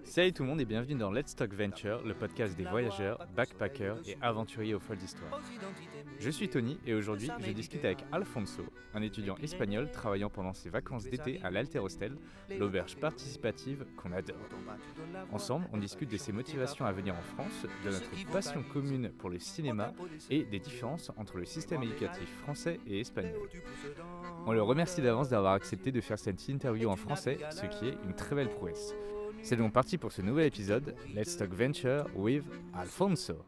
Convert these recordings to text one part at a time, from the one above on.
Salut tout le monde et bienvenue dans Let's Talk Venture, le podcast des voyageurs, backpackers et aventuriers aux folles histoires. Je suis Tony et aujourd'hui je discute avec Alfonso, un étudiant espagnol travaillant pendant ses vacances d'été à l'Alter Hostel, l'auberge participative qu'on adore. Ensemble, on discute de ses motivations à venir en France, de notre passion commune pour le cinéma et des différences entre le système éducatif français et espagnol. On le remercie d'avance d'avoir accepté de faire cette interview en français, ce qui est une très belle prouesse. C'est donc parti pour ce nouvel épisode, Let's Talk Venture with Alfonso.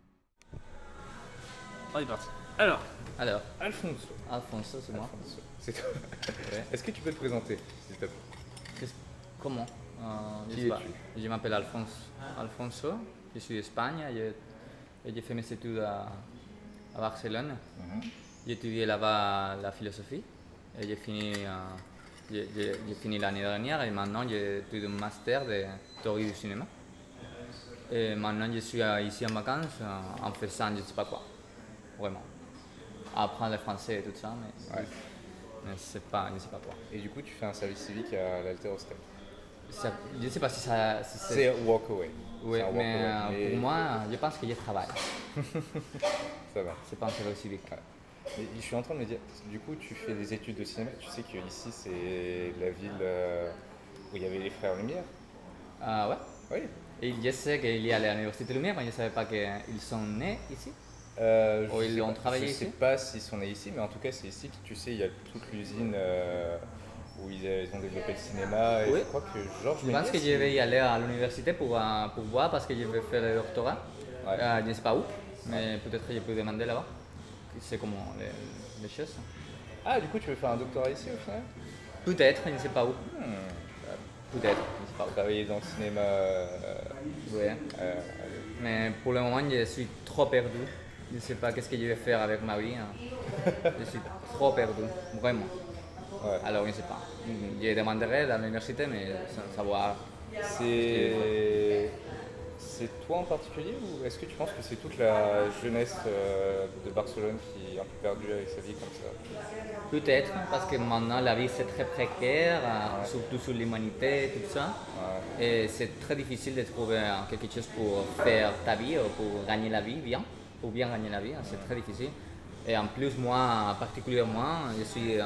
On est parti. Alors, Alfonso, c'est moi. c'est toi. Ouais. Est-ce que tu peux te présenter, s'il te plaît? Comment Qui es-tu? Je m'appelle Alfonso, je suis d'Espagne et j'ai fait mes études à Barcelone. J'ai étudié là-bas la philosophie et j'ai fini l'année dernière et maintenant j'ai étudié un master de théorie du cinéma. Et maintenant je suis ici en vacances en faisant je ne sais pas quoi, vraiment. Apprendre le français et tout ça, mais je ne sais pas quoi. Et du coup, tu fais un service civique à l'Alter Hostel. Je ne sais pas si c'est... C'est walk-away. Oui, C'est un walk-away, pour moi, je pense que je travaille. Ça va. C'est pas un service civique. Ouais. Et je suis en train de me dire, du coup, tu fais des études de cinéma. Tu sais qu'ici, c'est la ville où il y avait les Frères Lumière. Ouais. Oui. Et je sais qu'il y a l'Université Lumière, mais je ne savais pas qu'ils sont nés ici. Ils ont travaillé ici. Je ne sais pas s'ils sont nés ici, mais en tout cas, c'est ici que tu sais, il y a toute l'usine où ils ont développé le cinéma. Et Oui. je crois que Georges Je pense que je vais y aller à l'université pour voir parce que je vais faire le doctorat. Ouais. Je ne sais pas où, mais peut-être que je peux demander là-bas. C'est comment les choses. Ah, du coup, tu veux faire un doctorat ici au final? Peut-être, je ne sais pas où. Peut-être, je ne sais pas où. Travailler dans le cinéma. Ouais. Mais pour le moment, je suis trop perdu. Je ne sais pas qu'est-ce que je vais faire avec ma vie. Je suis trop perdu, vraiment. Ouais. Alors, je ne sais pas. Je demanderai à l'université, mais sans savoir. C'est toi en particulier ou est-ce que tu penses que c'est toute la jeunesse de Barcelone qui est un peu perdue avec sa vie comme ça? Peut-être, parce que maintenant la vie c'est très précaire, surtout sur l'humanité, tout ça. Ouais. Et c'est très difficile de trouver quelque chose pour faire ta vie ou pour gagner la vie bien. Pour bien gagner la vie, c'est très difficile. Et en plus, moi particulièrement, je suis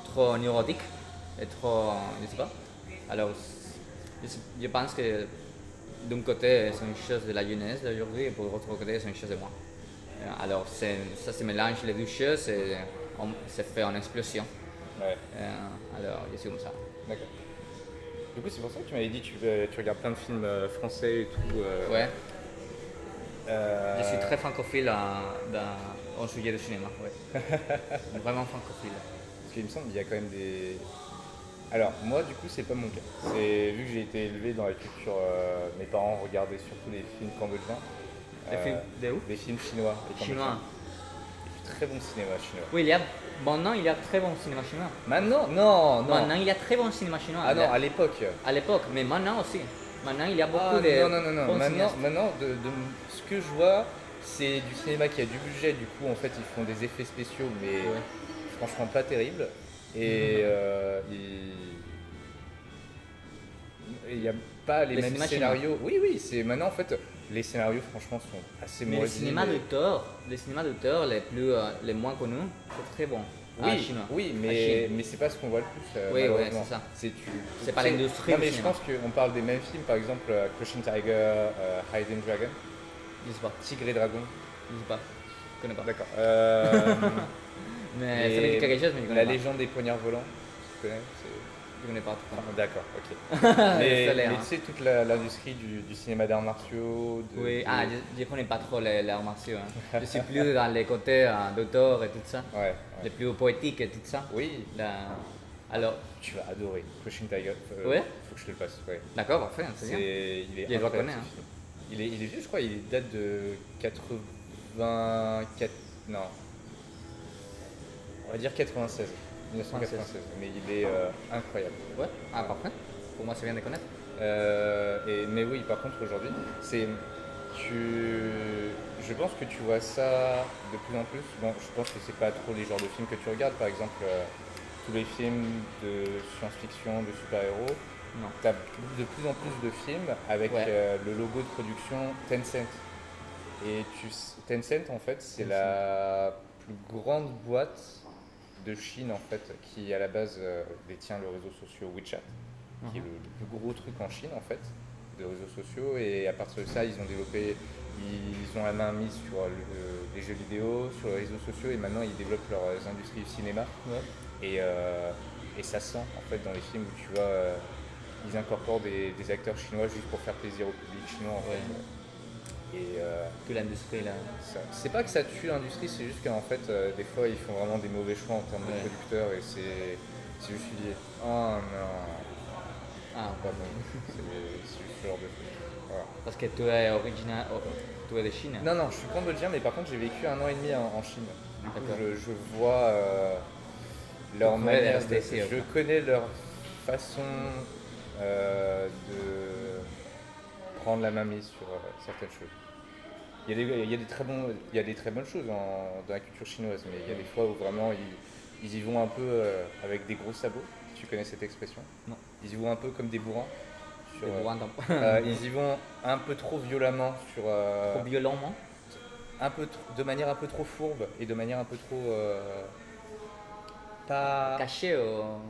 trop neurotique et trop, je sais pas. Alors, je pense que d'un côté, c'est une chose de la jeunesse d'aujourd'hui et pour l'autre côté, c'est une chose de moi. Alors, ça se mélange les deux choses et ça fait une explosion. Ouais. Alors, je suis comme ça. D'accord. Du coup, c'est pour ça que tu m'avais dit que tu regardes plein de films français et tout. Ouais. Je suis très francophile en sujet de cinéma. Ouais. Vraiment francophile. Parce qu'il me semble qu'il y a quand même des... Alors, moi, du coup, c'est pas mon cas. Vu que j'ai été élevé dans la culture... mes parents regardaient surtout des films cambodgiens. Des films de où? Des films chinois. Et Chinois. du très bon cinéma chinois. Oui, maintenant il y a très bon cinéma chinois. Maintenant? Non. Maintenant il y a très bon cinéma chinois. Ah non, à l'époque. À l'époque, mais maintenant aussi. Maintenant il y a beaucoup de. Non. Maintenant, de ce que je vois, c'est du cinéma qui a du budget. Du coup, en fait, ils font des effets spéciaux, mais franchement pas terribles. Et il n'y a pas les mêmes scénarios. Chinois. Oui, c'est maintenant en fait les scénarios franchement sont assez Mais moisis. les cinémas d'auteur les moins connus, c'est très bon. Oui, mais c'est pas ce qu'on voit le plus. Oui, malheureusement. c'est ça. C'est pas l'industrie. Non, mais je pense qu'on parle des mêmes films, par exemple Crouching Tiger, Hidden Dragon. Je sais pas. Tigre et Dragon. Je sais pas. Je connais pas. D'accord. Mais ça me dit quelque chose, mais je connais La pas. légende des poignards volants. Tu connais? Je connais pas. Ah, d'accord, ok. mais tu sais, toute l'industrie du cinéma d'arts martiaux. Oui, je connais pas trop les arts martiaux. Hein. Je suis plus dans les côtés d'auteur et tout ça. Ouais. Les plus poétiques et tout ça. Oui. Alors. Tu vas adorer Crouching Tiger. Ouais. Faut que je te le passe. Ouais. D'accord, parfait, c'est bien. Il est je le reconnais. Hein. Il est vieux, je crois. Il date de 84. Non. On va dire 96. 1996, mais il est incroyable. Ouais, parfait. Pour moi, c'est bien de connaître. Mais oui, par contre, aujourd'hui, je pense que tu vois ça de plus en plus. Bon, je pense que c'est pas trop les genres de films que tu regardes. Par exemple, tous les films de science-fiction, de super-héros, Non. tu as de plus en plus de films avec le logo de production Tencent. Et Tencent, en fait, c'est la plus grande boîte de Chine, en fait, qui à la base détient le réseau social WeChat, qui est le plus gros truc en Chine, en fait, de réseaux sociaux. Et à partir de ça, ils ont la main mise sur les jeux vidéo, sur les réseaux sociaux, et maintenant ils développent leurs industries du cinéma. Et ça sent, en fait, dans les films où tu vois, ils incorporent des acteurs chinois juste pour faire plaisir au public chinois, en fait. Et que l'industrie là. C'est pas que ça tue l'industrie, c'est juste qu'en fait, des fois, ils font vraiment des mauvais choix en termes de producteurs, et c'est je me suis dit, oh non, pas bon, c'est juste ce genre de truc. Voilà. Parce que tu es originaire, tu es de Chine. Non, je suis cambodgien, mais par contre, j'ai vécu 1 an et demi en Chine. Du coup, je vois leur manière, je connais leur façon de prendre la main mise sur certaines choses. Il y a des très bonnes choses dans la culture chinoise, mais il y a des fois où vraiment ils y vont un peu avec des gros sabots. Tu connais cette expression? Non. Ils y vont un peu comme des bourrins. Ils y vont un peu trop violemment sur. Trop violemment. De manière un peu trop fourbe et de manière un peu trop. Pas. Caché.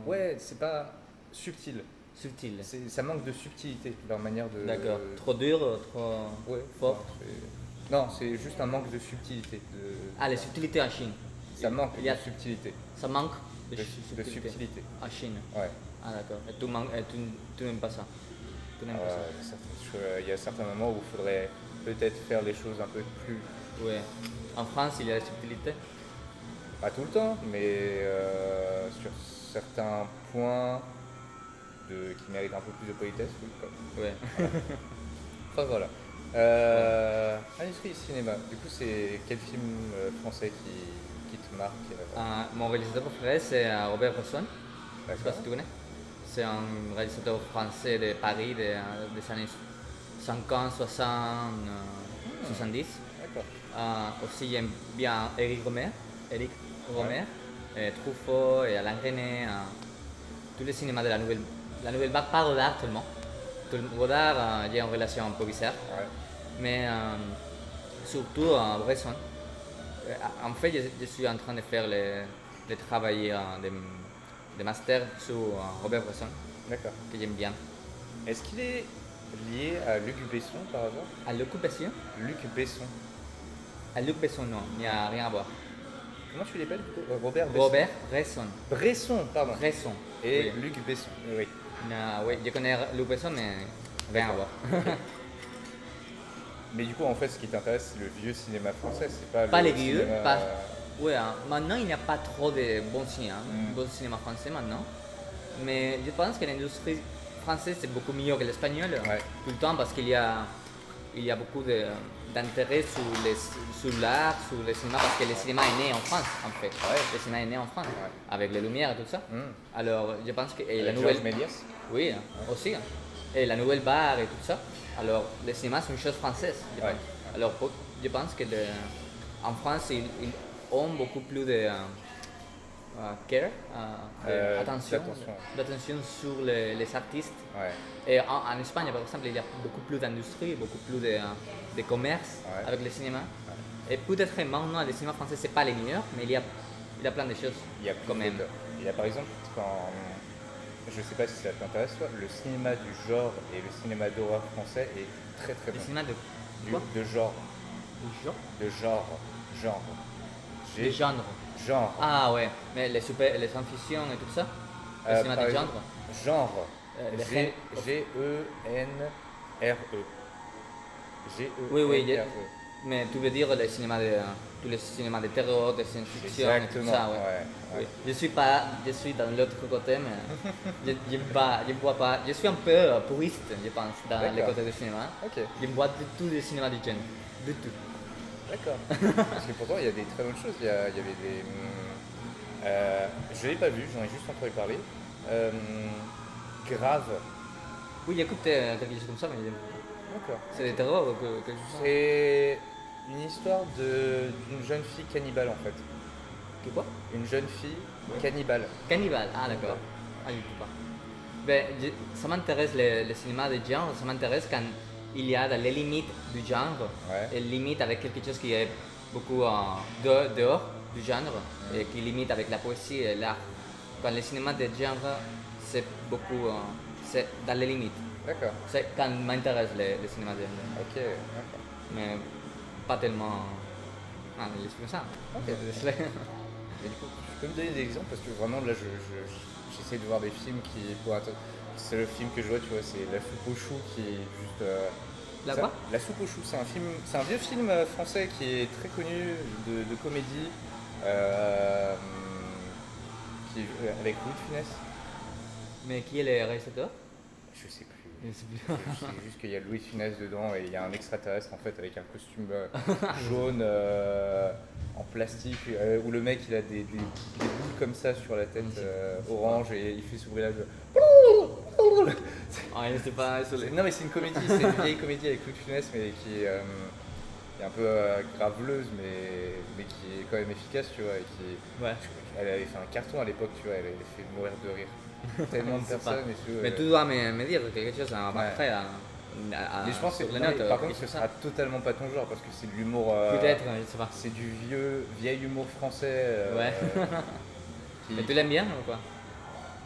Ouais, c'est pas subtil. Subtil. Ça manque de subtilité, leur manière de. D'accord. Trop dur, trop fort. Non, c'est juste un manque de subtilité. Les subtilités en Chine. Ça manque de subtilité. Ça manque de subtilité. En Chine. Ouais. Ah d'accord. Et tu n'aimes pas ça. Tu n'aimes pas ça. Il y a certains moments où il faudrait peut-être faire les choses un peu plus. Ouais. En France, il y a la subtilité. Pas tout le temps, mais sur certains points qui méritent un peu plus de politesse, oui. Ouais. Enfin voilà. Industrie cinéma. Du coup, c'est quel film français qui te marque Mon réalisateur préféré, c'est Robert Bresson. Je ne sais pas si tu connais. C'est un réalisateur français de Paris des années 50, 60, 70. Aussi, j'aime bien Éric Rohmer, Truffaut et Alain Resnais. Tous les cinémas de la nouvelle vague, pas Godard tellement. Godard, j'ai une relation un peu bizarre. Mais surtout Bresson. En fait, je suis en train de faire de travailler des masters sur Robert Bresson. D'accord. Que j'aime bien. Est-ce qu'il est lié à Luc Besson par hasard? À Luc Besson? Luc Besson. À Luc Besson, non, il n'y a rien à voir. Comment tu l'appelles du coup? Robert Besson. Robert Bresson. Bresson, pardon. Bresson. Et oui. Luc Besson. Oui. Oui, je connais Luc Besson, mais rien à voir. Mais du coup, en fait, ce qui t'intéresse, c'est le vieux cinéma français, c'est pas Pas le les vieux, cinéma... pas. Ouais, maintenant il n'y a pas trop de bon cinéma français maintenant. Mais je pense que l'industrie française c'est beaucoup mieux que l'espagnol tout le temps parce qu'il y a beaucoup d'intérêt sur l'art, sur le cinéma parce que le cinéma est né en France en fait. Le cinéma est né en France avec les lumières et tout ça. Alors je pense que la nouvelle Méliès. Oui, aussi. Et la nouvelle vague et tout ça. Alors le cinéma c'est une chose française. Je pense. Alors je pense que en France ils ont beaucoup plus de care, d'attention sur les artistes. Et en Espagne, par exemple, il y a beaucoup plus d'industrie, beaucoup plus de commerce avec le cinéma. Et peut-être maintenant, le cinéma français, c'est pas les meilleurs, mais il y a plein de choses quand même. Il y a par exemple, je sais pas si ça t'intéresse, toi, le cinéma du genre et le cinéma d'horreur français est très très bon. Le cinéma de quoi? De genre. De genre? Genre. De genre. Genre. Ah ouais, mais les science-fiction et tout ça. Le cinéma de genre. Genre. G-E-N-R-E. Oui, mais tu veux dire tous les cinémas de terror, de science-fiction et tout ça, ouais. Oui. Je suis dans l'autre côté, mais je ne vois pas. Je suis un peu puriste, je pense, dans les côtés du cinéma. Je ne vois du tout le cinéma du genre, du tout. D'accord. Parce que pourtant, il y a des très bonnes choses. Il y avait des... je ne l'ai pas vu, j'en ai juste entendu parler. Grave. Oui, j'écoute quelque chose comme ça, mais d'accord. C'est des terreurs que je sens. C'est une histoire d'une jeune fille cannibale en fait. Que quoi? Une jeune fille cannibale. Cannibale, ah d'accord. Ah, je ne sais pas. Ben, ça m'intéresse le cinéma de genre, ça m'intéresse quand il y a les limites du genre, et limite avec quelque chose qui est beaucoup dehors du genre, et qui limite avec la poésie et l'art. Quand le cinéma de genre, c'est beaucoup, c'est dans les limites. D'accord. C'est quand m'intéresse le cinéma de genre. Ok, d'accord. Mais pas tellement. Ah, mais c'est comme ça. Ok. Désolé. Mais du coup, tu peux me donner des exemples parce que vraiment là, j'essaie de voir des films qui pourraient être. C'est le film que je vois, tu vois, c'est La soupe aux choux qui est juste. La quoi? La soupe aux choux, c'est un film, c'est un vieux film français qui est très connu de comédie, avec Louis de Funès. Mais qui est le réalisateur? Je sais plus. Je sais plus. Je sais juste qu'il y a Louis de Funès dedans et il y a un extraterrestre en fait avec un costume jaune en plastique où le mec il a des boules comme ça sur la tête orange et il fait s'ouvrir la gueule. Ah, je sais pas. Non mais c'est une comédie, c'est une vieille comédie avec Louis de Funès mais qui est un peu graveleuse mais qui est quand même efficace tu vois et qui Ouais. elle avait fait un carton à l'époque tu vois, elle avait fait mourir de rire tellement de personnes Mais tu dois me dire quelque chose après. Mais je pense que par contre ce sera totalement pas ton genre parce que c'est de l'humour Peut-être, je sais pas. c'est du vieil humour français Ouais. Mais tu l'aimes bien ou quoi?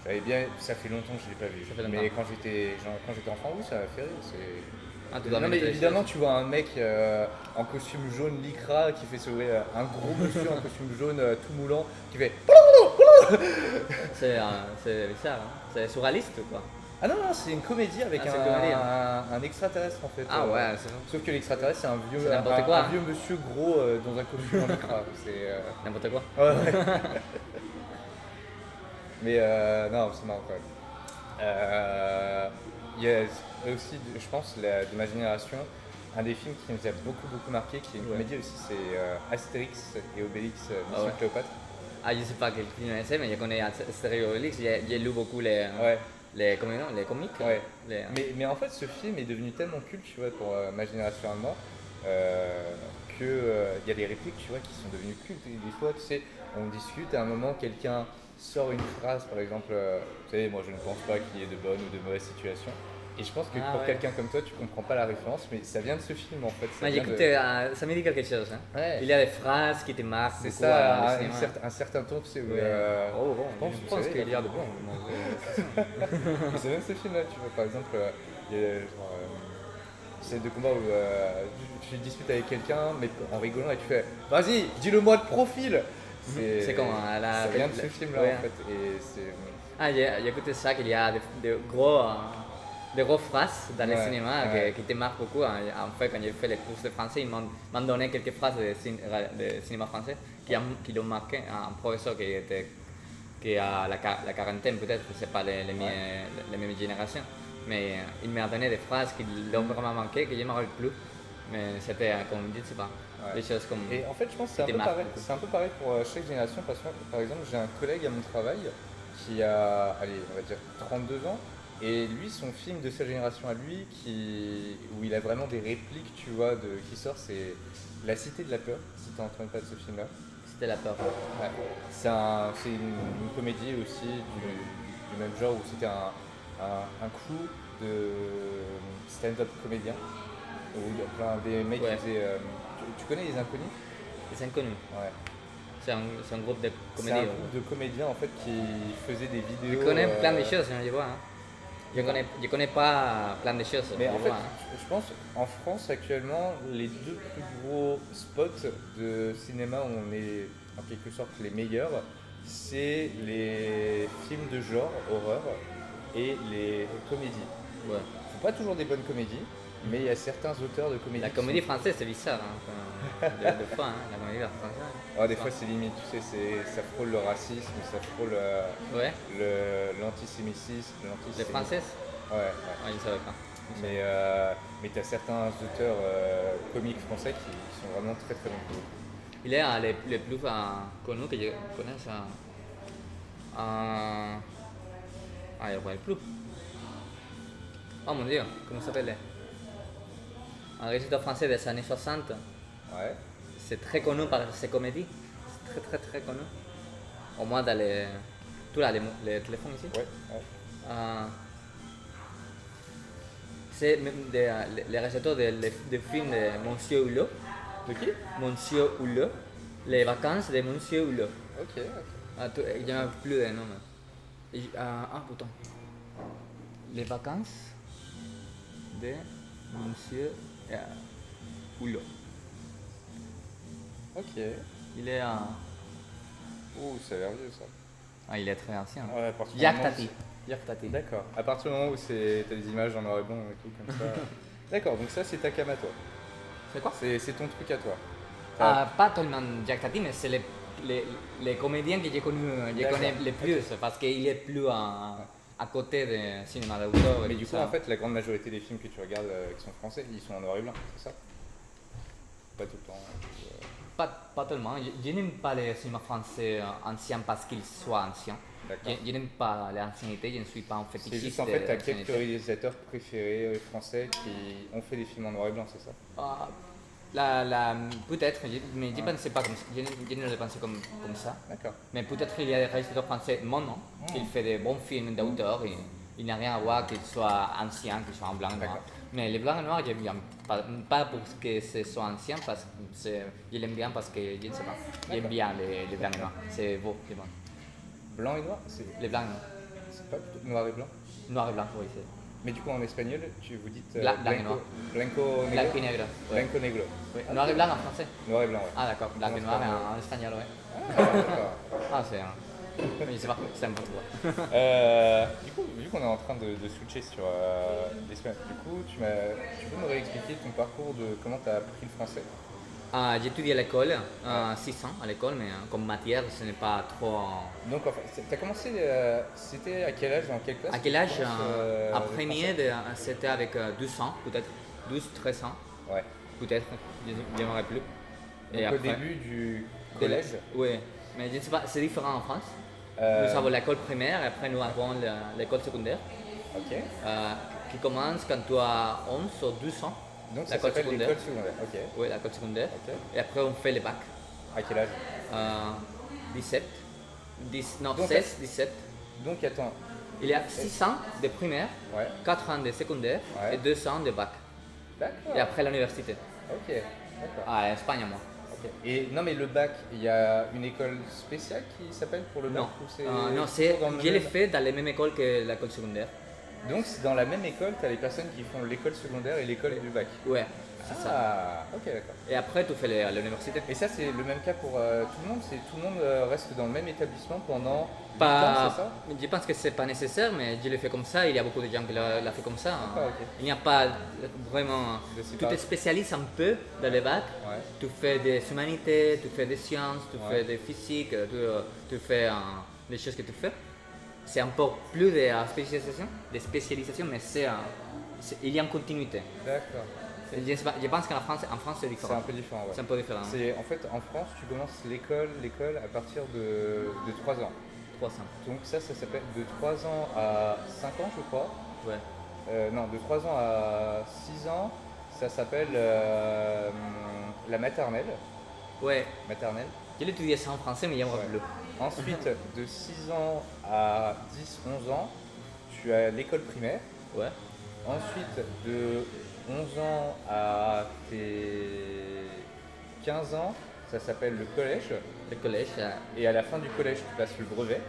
J'avais bien, ça fait longtemps que je l'ai pas vu. Mais quand j'étais enfant, oui, ça m'a fait rire. Non mais évidemment tu vois un mec en costume jaune lycra qui fait s'ouvrir un gros monsieur en costume jaune tout moulant qui fait c'est bizarre, hein. C'est surréaliste ou quoi? Ah non, c'est une comédie avec un extraterrestre en fait. Ah ouais, c'est bon. Sauf que l'extraterrestre c'est un vieux, quoi, un vieux monsieur gros dans un costume en lycra. C'est n'importe quoi. Ouais. Mais non, c'est marrant quand même. Il y a aussi, je pense, de ma génération, un des films qui nous a beaucoup marqué, qui est une comédie aussi, c'est Astérix et Obélix, Mission Cléopâtre. Ah, je sais pas quel film c'est, mais je connais Astérix et Obélix, j'ai lu beaucoup les comics. Ouais. Mais en fait, ce film est devenu tellement culte, tu vois, pour ma génération à moi, que il y a des répliques, tu vois, qui sont devenues cultes. Et des fois, tu sais, on discute, à un moment, quelqu'un sort une phrase, par exemple, tu sais, moi je ne pense pas qu'il y ait de bonnes ou de mauvaises situations. Et je pense que pour quelqu'un comme toi, tu comprends pas la référence, mais ça vient de ce film en fait. Ça me dit quelque chose. Hein. Ouais. Il y a des phrases qui te marquent. C'est ça, un certain ton, tu sais. Je pense qu'il y a de bon. C'est même ce film-là, tu vois, par exemple, il y a scène de combat où tu discutes avec quelqu'un, mais en rigolant, et tu fais « Vas-y, dis-le-moi de profil !» C'est comme ça vient de ce film-là en fait. Et c'est... Ah, j'ai écouté ça, qu'il y a des grosses phrases dans le cinéma qui te marquent beaucoup. En fait, quand j'ai fait les cours de français, ils m'ont donné quelques phrases de cinéma français qui l'ont marqué. Un professeur qui a la quarantaine, peut-être, c'est pas les mêmes générations. Mais il m'a donné des phrases qui l'ont vraiment marqué, que je ne me rappelle plus. Mais c'était, comme je sais pas, des choses comme. Et en fait, je pense que c'est un peu pareil pour chaque génération. Parce que, par exemple, j'ai un collègue à mon travail qui a, allez, on va dire 32 ans. Et lui, son film de sa génération à lui, où il a vraiment des répliques, tu vois, qui sort, c'est La Cité de la Peur, si tu as entendu parler de ce film-là. C'était la peur. Ouais. C'est une comédie aussi du même genre, où c'était un crew de stand-up comédiens, où il y a plein des mecs qui faisaient... tu connais Les Inconnus? Les Inconnus? Ouais. C'est un groupe de comédiens. C'est un groupe de comédiens en fait qui faisaient des vidéos... Je connais plein de choses, je vois. Hein. Je connais pas plein de choses. Mais en fait, je pense en France actuellement, les deux plus gros spots de cinéma où on est en quelque sorte les meilleurs, c'est les films de genre, horreur, et les comédies. Ouais. Faut pas toujours des bonnes comédies, mais il y a certains auteurs de comédies. La comédie française, c'est bizarre. Hein. Des fois, hein, la comédie française. Des fois, c'est limite, tu sais, ça frôle le racisme, ça frôle l'antisémitisme. Les françaises? Ouais. Je ne savais pas. Mais tu as certains auteurs comiques français qui sont vraiment très très bons. Il est les plus connus que je connais. Je ne vois plus. Oh mon dieu, comment ça s'appelle? Un réalisateur français des années 60. Ouais. C'est très connu par ses comédies. C'est très très très connu. Au moins dans les... Tu as les téléphones ici? Ouais. c'est même les réalisateurs des films de Monsieur Hulot. De qui? Monsieur Hulot. Les vacances de Monsieur Hulot. Ok. Ah, il y en a plus de noms. Putain. Les vacances de Monsieur Hulot. Ok. Il est Ouh, ça a l'air vieux ça. il est très ancien. Ouais, à partir du Jacques moment où Tati. Jacques Tati. D'accord. À partir du moment où t'as des images en noir et blanc et tout comme ça. D'accord, donc ça c'est ta cam à toi. C'est quoi? C'est ton truc à toi. Pas tellement Jacques Tati, mais c'est les comédiens que j'ai connus, D'accord. connais le plus, parce qu'il est plus à côté du cinéma d'auteur. Mais du coup, en fait, la grande majorité des films que tu regardes qui sont français, ils sont en noir et blanc, c'est ça? Pas tout le temps. Pas tellement. Je n'aime pas le cinéma français ancien parce qu'il soit ancien. D'accord. Je n'aime pas l'ancienneté, je ne suis pas un fétichiste. C'est juste en fait, tu as de quelques l'ancienneté. réalisateurs préférés français qui ont fait des films en noir et blanc, c'est ça? Peut-être, mais je ne pensais pas comme ça. Je ne le pensais comme ça. D'accord. Mais peut-être il y a des réalisateurs français maintenant qui fait des bons films d'auteur et il n'y a rien à voir qu'ils soient anciens, qu'ils soient en blanc et noir. D'accord. Mais les blancs et noirs, j'aime bien. Pas pour que ce soit ancien, parce que je l'aime bien parce que je ne sais pas. J'aime bien les blancs et noirs. C'est beau, c'est bon. Blanc et noir? Les blancs et noirs. C'est pas plutôt noir et blanc? Noir et blanc, oui. C'est Mais du coup, en espagnol, vous dites Blanc et noir. blanco negro? blanc et negro. Ouais. Blanco negro. Oui. Ok. Noir et blanc en français. Noir et blanc, ouais. Ah d'accord, blanc et Non, noir c'est pas en espagnol, ouais. Ah, d'accord. Ah, c'est je sais pas, c'est un peu trop. Du coup, vu qu'on est en train de switcher sur l'espagnol, du coup, tu peux me réexpliquer ton parcours de comment tu as appris le français? J'ai étudié à l'école, 6 ans à l'école, mais comme matière, ce n'est pas trop. Donc, en fait, tu as commencé, c'était à quel âge, dans quelle classe? À quel âge tu commences, En le premier, français c'était avec 12 ans, peut-être 12, 13 ans, Ouais. peut-être, je ne me rappelle plus. Donc, au début du collège? Oui, mais je ne sais pas, c'est différent en France. Euh, Nous avons l'école primaire et après nous avons l'école secondaire Ok. qui commence quand tu as 11 ou 12 ans. Donc, ça L'école s'appelle secondaire. l'école secondaire. Ok. Oui, l'école secondaire. Ok. Et après on fait le bac. À quel âge? 17, non, Donc, 16, 17. Donc, attends. Il y a 6 ans de primaire, Ouais. 4 ans de secondaire Ouais. et 2 ans de bac. D'accord. Et après l'université. Ok. D'accord. En Espagne, moi. Ok. Et non, mais le bac, il y a une école spéciale qui s'appelle pour le bac Non, ou c'est non, toujours dans le je l'ai même- fait dans la même école que l'école secondaire. Donc, c'est dans la même école, tu as les personnes qui font l'école secondaire et l'école du bac. Ouais, c'est ça. Ah, ok, d'accord. Et après, tu fais l'université. Et ça, c'est le même cas pour tout le monde? Tout le monde reste dans le même établissement pendant 8 ans, Pas, c'est ça? je pense que c'est pas nécessaire, mais je l'ai fait comme ça. Il y a beaucoup de gens qui l'ont fait comme ça. D'accord, ok. Il n'y a pas vraiment. De Tu te séparation. spécialises un peu dans le bac. Ouais. Tu fais des humanités, tu fais des sciences, tu Ouais. fais des physiques, tu fais les choses que tu fais. C'est un peu plus de spécialisation, mais il y a une continuité. D'accord. Je pense qu'en France, c'est C'est différent. un peu différent, ouais. C'est un peu différent. En fait, en France, tu commences l'école à partir de 3 ans. 300. Donc ça s'appelle de 3 ans à 5 ans, je crois. Ouais. Non, de 3 ans à 6 ans, ça s'appelle la maternelle. Ouais. Maternelle. Je l'ai étudié ça en français, mais il y a un Ouais. bleu. Ensuite, de 6 ans à 10-11 ans, tu as l'école primaire. Ouais. Ensuite, de 11 ans à tes 15 ans, ça s'appelle le collège. Le collège, Et à la fin du collège, tu passes le brevet.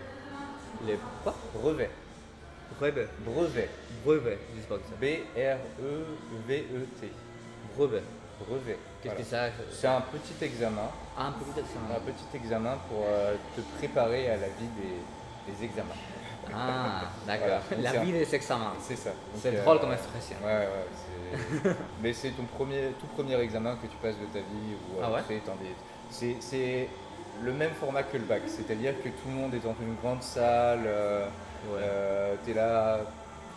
le quoi? Brevet. Brevet. Brevet. Brevet, je sais pas que ça. B-R-E-V-E-T. Brevet. Brevet. Qu'est-ce que Voilà. ça? C'est un petit examen. Un petit examen. Un petit examen pour te préparer à la vie des examens. Ah, d'accord. Voilà. Donc La c'est vie des examens. C'est ça. Donc, C'est drôle comme expression. Ouais, mais c'est ton tout premier examen que tu passes de ta vie. Où, Ah ouais? après, c'est le même format que le bac. C'est-à-dire que tout le monde est dans une grande salle. Tu es là,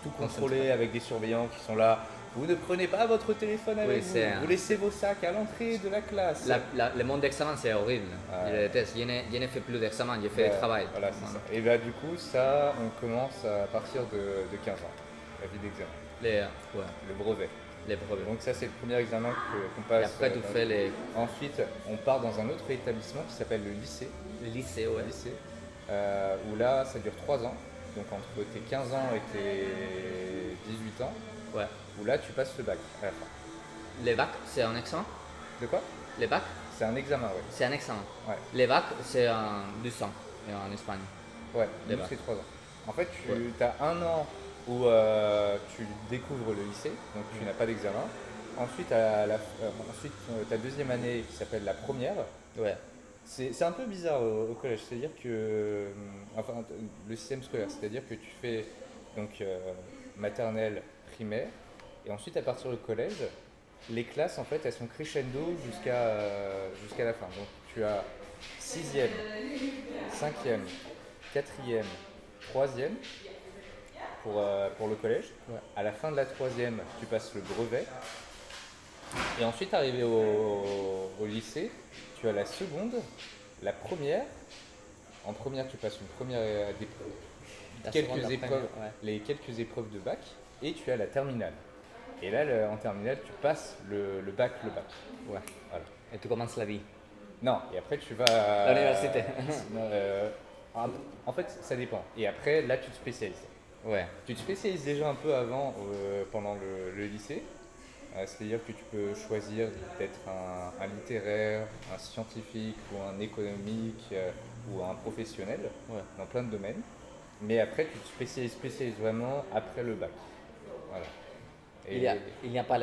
tout contrôlé avec des surveillants qui sont là. Vous ne prenez pas votre téléphone avec vous. Vous laissez vos sacs à l'entrée de la classe. Le monde d'examen, c'est horrible. Ah. Je le déteste. Je n'ai fait plus d'examen, j'ai fait le travail. Voilà, c'est ça. Et bah, du coup, ça, on commence à partir de 15 ans, la vie d'examen, le brevet. Les brevets. Donc, ça, c'est le premier examen qu'on Et passe. après, tu fais les Ensuite, on part dans un autre établissement qui s'appelle le lycée. lycées, ouais. Lycée, où là, ça dure 3 ans. donc entre tes 15 ans et tes 18 ans, Ouais. où là tu passes le bac à la fin. Les bacs, c'est un examen. De quoi? Les bacs, C'est un examen, ouais. c'est un examen. Ouais, Les bacs, c'est un 200 en Espagne. ouais, Les nous bacs. c'est 3 ans. En fait, tu Ouais. as un an où tu découvres le lycée, donc tu n'as pas d'examen. Ensuite, ta deuxième année qui s'appelle la première. Ouais. C'est un peu bizarre au collège, c'est-à-dire que, enfin, le système scolaire, c'est-à-dire que tu fais donc maternelle, primaire, et ensuite à partir du collège, les classes en fait elles sont crescendo jusqu'à la fin. Donc tu as sixième, cinquième, quatrième, troisième pour le collège. Ouais. À la fin de la troisième, tu passes le brevet. Et ensuite, arrivé au lycée, tu as la seconde, la première. En première, tu passes une première La seconde, la première, ouais. les quelques épreuves de bac, et tu as la terminale. Et là, en terminale, tu passes le bac. Ouais. Voilà. Et tu commences la vie. Non, et après tu vas L'université. en fait, ça dépend. Et après, là, tu te spécialises. Ouais. Tu te spécialises déjà un peu avant, pendant le lycée. C'est-à-dire que tu peux choisir d'être un littéraire, un scientifique ou un économique ou un professionnel Ouais. dans plein de domaines. Mais après, tu te spécialises vraiment après le bac. Voilà. Et Il n'y a pas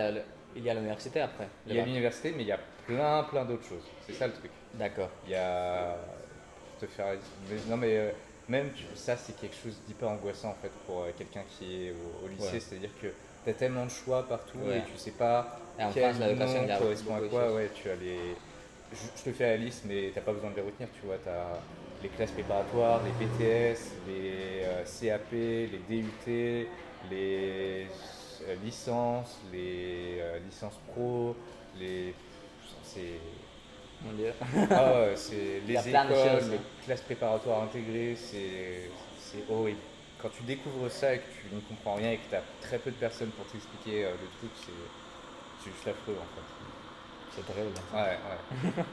il y a l'université après. il y a l'université, mais il y a plein d'autres choses. C'est ça le truc. D'accord. Il y a te faire. Non mais même ça c'est quelque chose d'hyper angoissant en fait pour quelqu'un qui est au lycée, Ouais. c'est-à-dire que tu as tellement de choix partout Ouais. et tu sais pas Et en quel France, l'éducation, nom il y a correspond à beaucoup de quoi. choses. Ouais, tu as les. Je te fais la liste, mais t'as pas besoin de les retenir, tu vois. Tu as les classes préparatoires, les BTS, les CAP, les DUT, les licences, les licences pro, les. C'est. Mon Dieu. Ah ouais, c'est Il y a les plein de écoles, choses, les hein. classes préparatoires intégrées, c'est horrible. Quand tu découvres ça et que tu ne comprends rien et que tu as très peu de personnes pour t'expliquer le truc, c'est juste affreux en fait. C'est terrible. Ouais,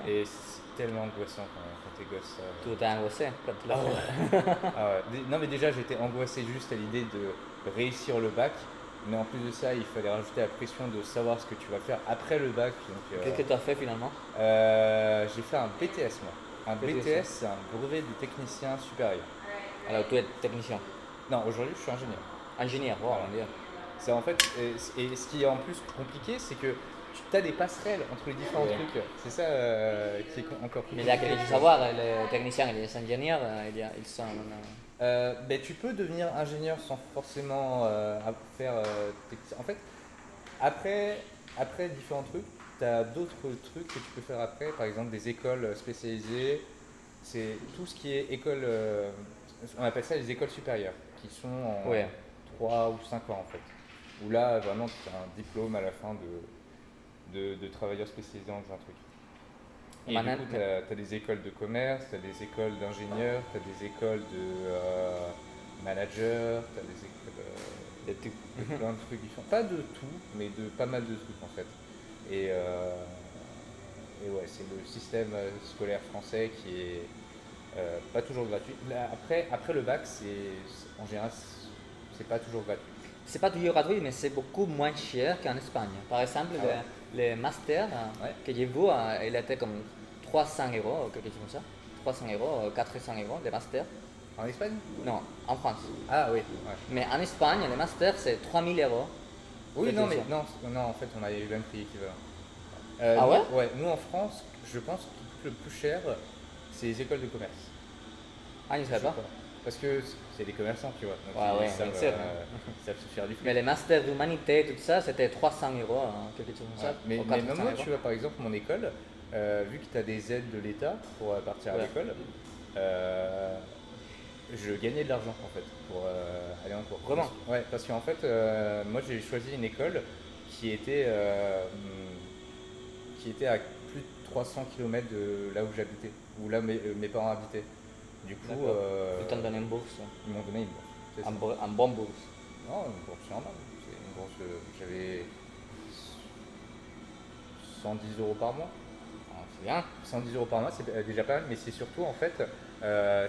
ouais. Et c'est tellement angoissant quand t'es gosse. Tout est angoissé quand tu l'as Ah fait. ouais. Ah ouais. Non mais déjà j'étais angoissé juste à l'idée de réussir le bac, mais en plus de ça il fallait rajouter la pression de savoir ce que tu vas faire après le bac. Donc, Qu'est-ce que tu as fait finalement? j'ai fait un BTS moi. Un BTS. BTS, c'est un brevet de technicien supérieur. Alors tu es technicien. Non, aujourd'hui je suis ingénieur. Ingénieur, wow, Voilà. mon Dieu. C'est en fait, et ce qui est en plus compliqué, c'est que tu as des passerelles entre les différents Ouais. trucs. C'est ça qui est encore plus Mais il y a compliqué. quelque chose à voir, les techniciens et les ingénieurs, ils sont. Ben, tu peux devenir ingénieur sans forcément faire technicien. En fait, après différents trucs, tu as d'autres trucs que tu peux faire après, par exemple des écoles spécialisées. C'est tout ce qui est école, on appelle ça les écoles supérieures, qui sont en Ouais. 3 ou 5 ans en fait. Où là, vraiment, tu as un diplôme à la fin de travailleur spécialisé dans un truc. Et Maintenant- du coup, tu as des écoles de commerce, tu as des écoles d'ingénieurs, tu as des écoles de managers, tu as des écoles De tout. de plein de trucs différents. Pas de tout, mais de pas mal de trucs en fait. Et, ouais, c'est le système scolaire français qui est pas toujours gratuit. Là, après le bac, en général, c'est pas toujours gratuit. C'est pas toujours gratuit, mais c'est beaucoup moins cher qu'en Espagne. Par exemple, Ah ouais. les masters Ouais. que j'ai vu, il était comme 300 euros, ou quelque chose comme ça. 300 euros, 400 euros, les masters. En Espagne? Non, en France. Ah oui. Ouais. Mais en Espagne, les masters, c'est 3000 euros. Oui, Quelque non, mais chose. non, en fait, on a eu le même prix équivalent. Ah ouais? Ouais, nous en France, je pense que le plus cher, c'est les écoles de commerce. Ah, je ne savais Je pas. crois. Parce que c'est des commerçants, tu vois. Donc Ouais, ouais, savent, bien sûr. ils savent se faire du fric. Mais les masters d'humanité, tout ça, c'était 300 euros, quelque chose comme ça. Ouais. Mais ou même 400 moi, euros. tu vois, par exemple, mon école, vu que tu as des aides de l'État pour partir à Ouais. l'école, je gagnais de l'argent en fait pour aller en cours. Vraiment? Ouais, parce qu'en fait, moi j'ai choisi une école qui était à plus de 300 km de là où j'habitais, où là mes parents habitaient. Du coup, D'accord. Ils t'ont donné une bourse, ils m'ont donné une bourse. C'est ça. un bon bourse. Non, une bourse normale. C'est une bourse, j'avais 110 euros par mois. Ah, c'est bien. 110 euros par mois, c'est déjà pas mal, mais c'est surtout en fait,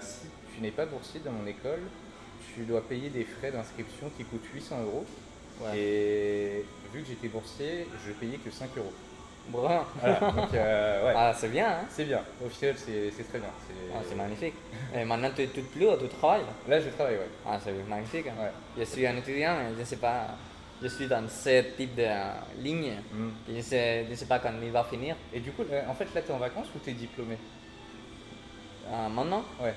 si tu n'es pas boursier dans mon école, tu dois payer des frais d'inscription qui coûtent 800 euros. Ouais. Et vu que j'étais boursier, je payais que 5 euros. Voilà. Voilà, donc ouais, Ah, c'est bien, hein? c'est bien. Au final, c'est très bien. Ah, c'est magnifique. Et maintenant, tu travailles? Là, je travaille, ouais. Ah, c'est magnifique, hein? Ouais. Je suis un étudiant, et je ne sais pas, je suis dans ce type de ligne. Mm. Et je sais pas quand il va finir. Et du coup, en fait, là, tu es en vacances ou tu es diplômé? Maintenant, Ouais.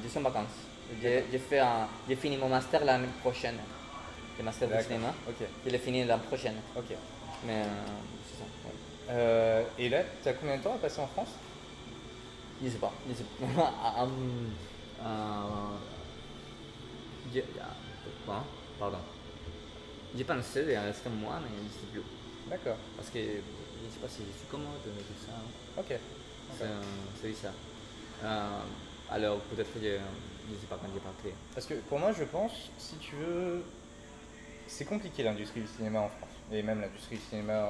je suis en vacances. J'ai fini mon master l'année prochaine. Le master du D'accord. cinéma. Ok. Je l'ai fini l'année prochaine. Ok. Mais c'est ça. Ouais. Et là, tu as combien de temps à passer en France? Je sais pas. Je sais pas. Quoi? Pardon. J'ai pensé de rester moi, mais je sais plus. D'accord. Parce que je sais pas si je suis commode, tout ça. Ok. C'est ça. Alors peut-être que je sais pas quand j'ai parti. Parce que pour moi, je pense, si tu veux, c'est compliqué l'industrie du cinéma en France, et même l'industrie du cinéma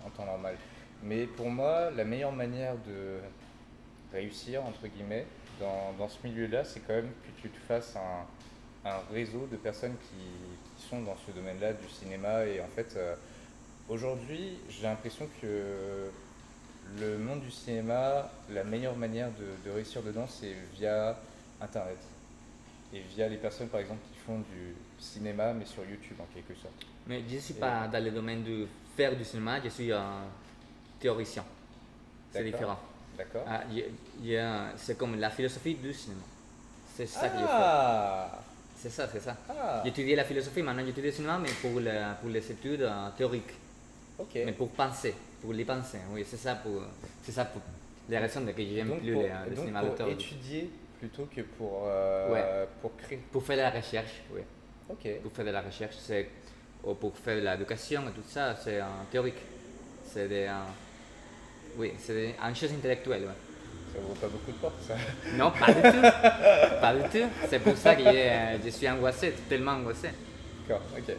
en temps normal. Mais pour moi, la meilleure manière de réussir, entre guillemets, dans ce milieu-là, c'est quand même que tu te fasses un réseau de personnes qui sont dans ce domaine-là du cinéma. Et en fait, aujourd'hui, j'ai l'impression que le monde du cinéma, la meilleure manière de réussir dedans, c'est via Internet. Et via les personnes, par exemple, qui font du cinéma, mais sur YouTube, en quelque sorte. Mais je ne suis pas dans le domaine de faire du cinéma, je suis un théoricien. C'est D'accord. différent. D'accord. C'est comme la philosophie du cinéma. C'est ça que je fais. Ah, C'est ça. ah, J'ai étudié la philosophie, maintenant j'étudie le cinéma, mais pour les études théoriques. ok. Mais pour penser, pour les penser. Oui, c'est ça pour les raisons de que j'aime Donc plus pour, le donc cinéma pour d'auteur. étudier plutôt que Ouais. pour créer. Pour faire de la recherche, oui. Ok. Pour faire de la recherche, ou pour faire de l'éducation et tout ça, c'est théorique. C'est c'est une chose intellectuelle. Ouais. Ça vaut pas beaucoup de portes, ça. Non, pas du tout. Pas du tout. C'est pour ça que je suis angoissé, tellement angoissé. D'accord, ok.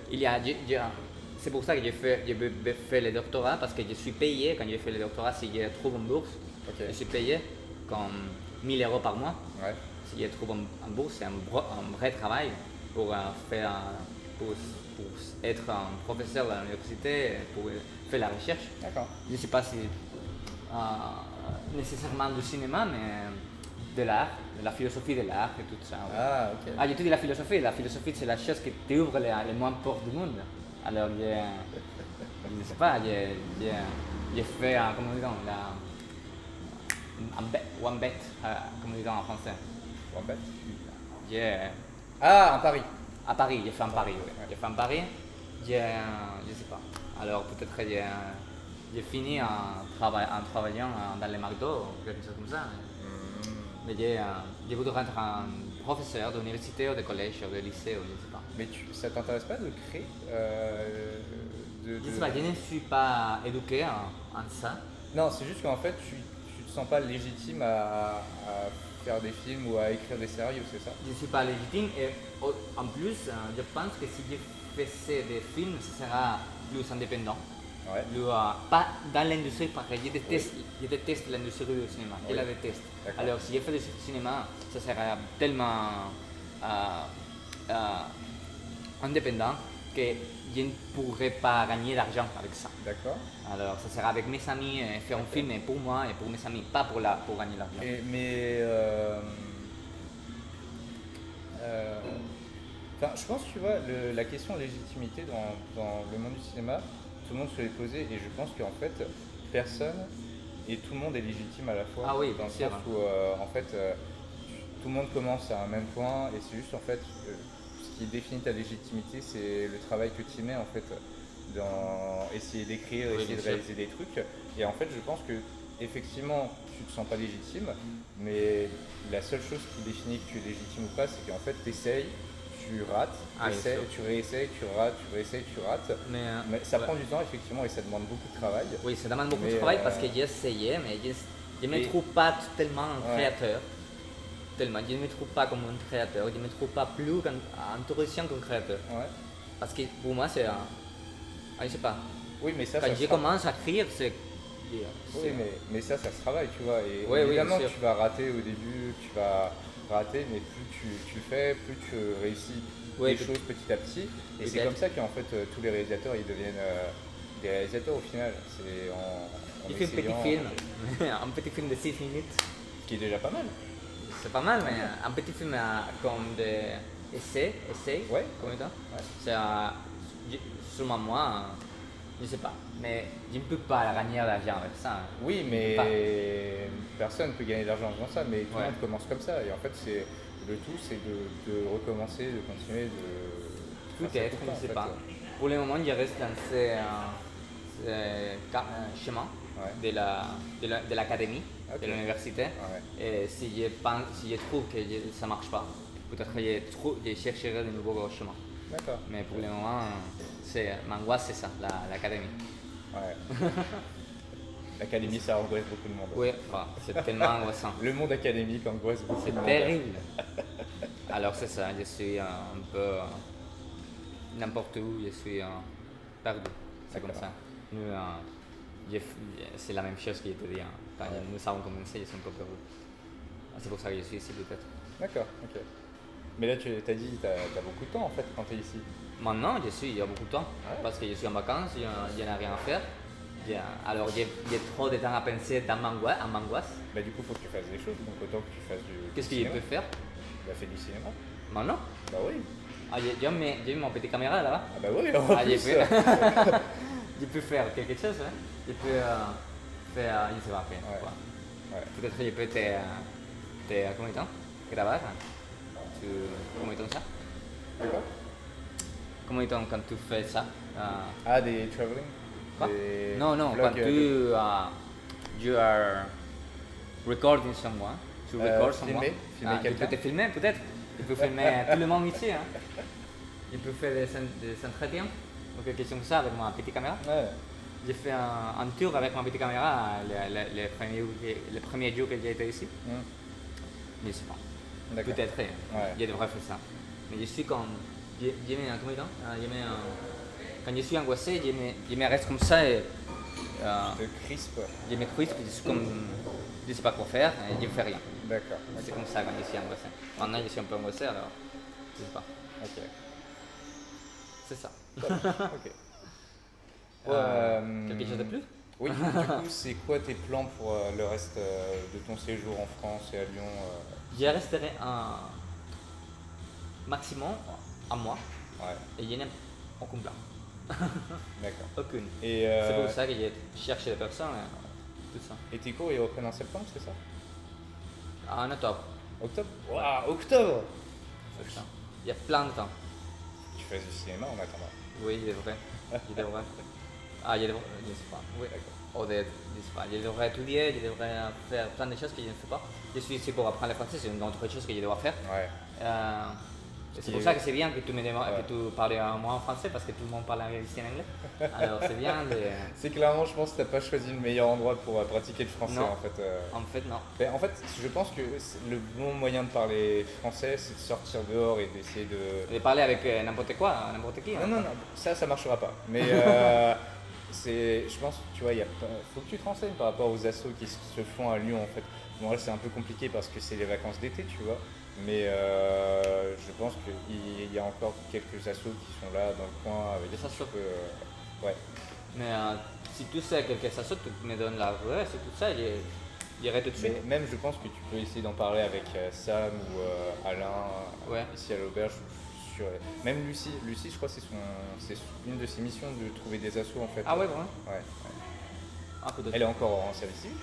C'est pour ça que j'ai fait le doctorat, parce que je suis payé, quand j'ai fait le doctorat, si je trouve une bourse, Ok. je suis payé comme 1000 euros par mois. Ouais. Si je trouve une bourse, c'est un vrai travail pour pour être un professeur à l'université, pour faire la recherche. D'accord. Je ne sais pas si nécessairement du cinéma, mais de l'art, de la philosophie de l'art et tout ça. Ouais. Ah, ok. Ah, j'étudie la philosophie c'est la chose qui t'ouvre les moins portes du monde. Alors, je ne sais pas, j'ai fait, comment on dit, one bet, comment on dit en français. Bon, ben. J'ai Ah, un pari. à Paris, j'ai fait en Paris, oui. Ouais. J'ai fait en Paris, je sais pas. Alors peut-être que j'ai fini en travaillant dans les McDo ou quelque chose comme ça. Mais je voudrais être un professeur d'université ou de collège ou de lycée ou je sais pas. Mais ça t'intéresse pas de créer Je sais pas, je ne suis pas éduqué en ça. Non, c'est juste qu'en fait, tu te sens pas légitime à faire des films ou à écrire des scénarios, c'est ça? Je ne suis pas légitime et en plus, je pense que si je faisais des films, ce sera plus indépendant. Ouais. Pas dans l'industrie, parce que je déteste l'industrie du cinéma, je Oui. la déteste. D'accord. Alors si je fais du cinéma, ça sera tellement indépendant que je ne pourrais pas gagner d'argent avec ça. D'accord. Alors ça sera avec mes amis, faire un film pour moi et pour mes amis, pas pour gagner l'argent. Enfin, je pense, tu vois, la question de légitimité dans le monde du cinéma, tout le monde se l'est posé et je pense qu'en fait, personne et tout le monde est légitime à la fois. Ah oui, dans le bien sûr. sens où, en fait, tout le monde commence à un même point et c'est juste, en fait, ce qui définit ta légitimité, c'est le travail que tu mets, en fait, dans essayer d'écrire, Oui, essayer bien de sûr. réaliser des trucs. Et en fait, je pense que, effectivement, tu te sens pas légitime, mais la seule chose qui définit que tu es légitime ou pas, c'est qu'en fait, tu essayes, tu rates, Ah, bien sûr. tu réessayes, tu rates, tu réessayes, tu rates. Mais ça ouais. prend du temps, effectivement, et ça demande beaucoup de travail. Oui, ça demande beaucoup Mais, de travail parce que j'ai essayé, mais je ne me et- trouve pas tellement un Ouais. créateur. Tellement, je ne me trouve pas comme un créateur, je ne me trouve pas plus un théoricien qu'un créateur. Ouais. Parce que pour moi, c'est je sais pas. Oui, mais ça, Quand ça je sera- commence à écrire, je dire. Oui, mais ça se travaille, tu vois. Et Oui, évidemment bien que sûr. tu vas rater au début, tu vas rater, mais plus tu fais, plus tu réussis Oui, des choses petit à petit. Et c'est peut-être. comme ça qu'en fait tous les réalisateurs ils deviennent des réalisateurs au final. C'est en J'ai fait un petit essayant, film, un petit film de 6 minutes. ce qui est déjà pas mal. C'est pas mal, mais un petit film comme des essais, Ouais. comme ça. Ouais. C'est sûrement moi, je sais pas. Mais je ne peux pas gagner d'argent avec ça. Oui, Je mais peux pas. personne ne peut gagner de l'argent en faisant ça, mais tout le Ouais. monde commence comme ça. Et en fait, c'est le tout, c'est de recommencer, de continuer, de faire ça Peut-être, tout le temps, je sais en pas. fait. Pour le moment, je reste dans ce chemin Ouais. de l'académie, Ok. de l'université. Ouais. Et si je trouve que ça marche pas, peut-être que je chercherai de nouveaux chemins. D'accord. Mais pour le moment, m'angoisse, c'est ça, l'académie. Ouais. L'académie, ça angoisse beaucoup de monde. Oui, enfin, c'est tellement angoissant. Le monde académique angoisse beaucoup C'est de monde. terrible. Alors c'est ça, je suis un peu n'importe où, je suis perdu. C'est comme D'accord. ça. Nous, c'est la même chose que je te dis. Quand nous avons commencé, je suis un peu perdu. C'est pour ça que je suis ici peut-être. D'accord, ok. Mais là, tu as dit, tu as beaucoup de temps en fait quand tu es ici. Maintenant, il y a beaucoup de temps Ouais. parce que je suis en vacances, je n'ai rien à faire. Alors j'ai trop de temps à penser dans m'angoisse. Bah, du coup, il faut que tu fasses des choses, donc autant que tu fasses du. Qu'est-ce que du je peux cinéma. faire Bah, fais du cinéma. maintenant? Bah oui. J'ai mis mon petit caméra là-bas. Ah bah oui, en Ah, plus. je peux faire quelque chose, hein. Je peux faire, je sais pas faire Ouais. quoi. Ouais. Peut-être que je peux comment dire, grabar. Comment dit-on ça? D'accord. Comment dit-on quand tu fais ça? Ah, des traveling. Quoi? Des Non, vlogs, quand you are recording someone, tu records someone. filmer Je quelqu'un. peux te filmer peut-être. Je peux filmer tout le monde ici. Hein. Je peux faire des entretiens ou quelque chose comme ça avec ma petite caméra. Ouais. J'ai fait un tour avec ma petite caméra les premiers jours que j'ai été ici. Je sais pas. D'accord. Peut-être, Ouais. je devrais faire ça. Mais je suis comme. Comment dire? Quand je suis angoissé, je me reste comme ça et. De crisp. Je me crispe, je suis comme. Je sais pas quoi faire et je ne fais rien. D'accord. C'est comme ça quand je suis angoissé. Maintenant, je suis un peu angoissé alors. Je sais pas. Ok. C'est ça. Ok. Quelque chose de plus? Oui, du coup, c'est quoi tes plans pour le reste de ton séjour en France et à Lyon Je resterai un maximum un mois Ouais, et je n'ai aucun plan. d'accord. Aucune. Et, C'est pour ça que je cherche des personnes, tout ça. et tes cours, ils reprennent en septembre, c'est ça? En octobre, Octobre? Waouh, octobre! c'est ça. Il y a plein de temps. Tu fais du cinéma en attendant. Oui, je devrais. Je devrais. Ah, je devrais. Je ne sais pas. Oui. Ou je sais pas. Je devrais étudier, je devrais faire plein de choses que je ne fais pas. Je suis ici pour apprendre le français, c'est une autre chose que je dois faire. Ouais. Et c'est pour ça que c'est bien que tu me demandes, que tu parles à moi en français parce que tout le monde parle ici en anglais. Alors c'est bien de. C'est clairement, je pense que tu n'as pas choisi le meilleur endroit pour pratiquer le français Non. en fait. En fait, non. Ben, en fait, je pense que le bon moyen de parler français, c'est de sortir dehors et d'essayer de. De parler avec n'importe quoi, n'importe qui. Non, non, non, ça marchera pas. Mais je pense, tu vois, faut que tu te renseignes par rapport aux assos qui se font à Lyon en fait. Bon, là, c'est un peu compliqué parce que c'est les vacances d'été, tu vois. Mais je pense qu'il y a encore quelques assos qui sont là dans le coin avec Des assos. Ouais. Mais si tu sais quelque chose, tu me donnes l'adresse et tout ça, j'irai tout de suite. Mais même, je pense que tu peux essayer d'en parler avec Sam ou Alain Ouais. ici à l'auberge. Même Lucie, je crois que c'est une de ses missions de trouver des assos en fait. Ah ouais, vraiment? Ouais. Ah, peut-être. Elle est encore en service civique,